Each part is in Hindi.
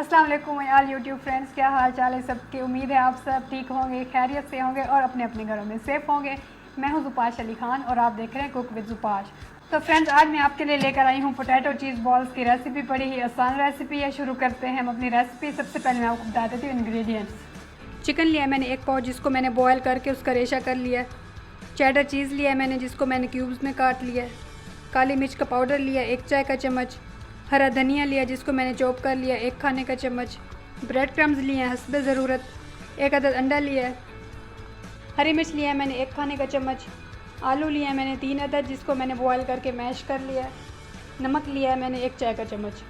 अस्सलाम वालेकुम यार यूट्यूब फ्रेंड्स, क्या हाल चाल है सबकी। उम्मीद है आप सब ठीक होंगे, खैरियत से होंगे और अपने अपने घरों में सेफ़ होंगे। मैं हूं जुपाश अली खान और आप देख रहे हैं कुक विद जुपाश। तो फ्रेंड्स, आज मैं आपके लिए लेकर आई हूं पोटैटो चीज़ बॉल्स की रेसिपी। बड़ी ही आसान रेसिपी है। शुरू करते हैं हम अपनी रेसिपी। सबसे पहले मैं आपको बता देती हूँ इंग्रेडिएंट्स। चिकन लिया मैंने 1 पाव, जिसको मैंने बॉयल करके उसका रेशा कर लिया। चेडर चीज़ लिया मैंने, जिसको मैंने क्यूब्स में काट लिया। काली मिर्च का पाउडर लिया 1 चाय का चम्मच। हरा धनिया लिया, जिसको मैंने चॉप कर लिया 1 खाने का चम्मच। ब्रेड क्रम्स लिए हैं हस्बे ज़रूरत। 1 अदद अंडा लिया है। हरी मिर्च लिया है मैंने 1 खाने का चम्मच। आलू लिया है मैंने 3 अदद, जिसको मैंने बॉयल करके मैश कर लिया है। नमक लिया है मैंने 1 चाय का चम्मच।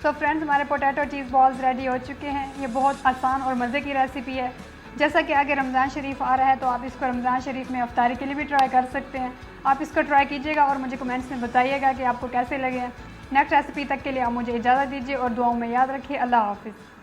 तो फ्रेंड्स, हमारे पोटैटो चीज़ बॉल्स रेडी हो चुके हैं। ये बहुत आसान और मज़े की रेसिपी है। जैसा कि आगे रमज़ान शरीफ आ रहा है, तो आप इसको रमज़ान शरीफ में इफ्तारी के लिए भी ट्राई कर सकते हैं। आप इसको ट्राई कीजिएगा और मुझे कमेंट्स में बताइएगा कि आपको कैसे लगे हैं। नेक्स्ट रेसिपी तक के लिए आप मुझे इजाज़त दीजिए और दुआओं में याद रखिए। अल्लाह हाफ़िज़।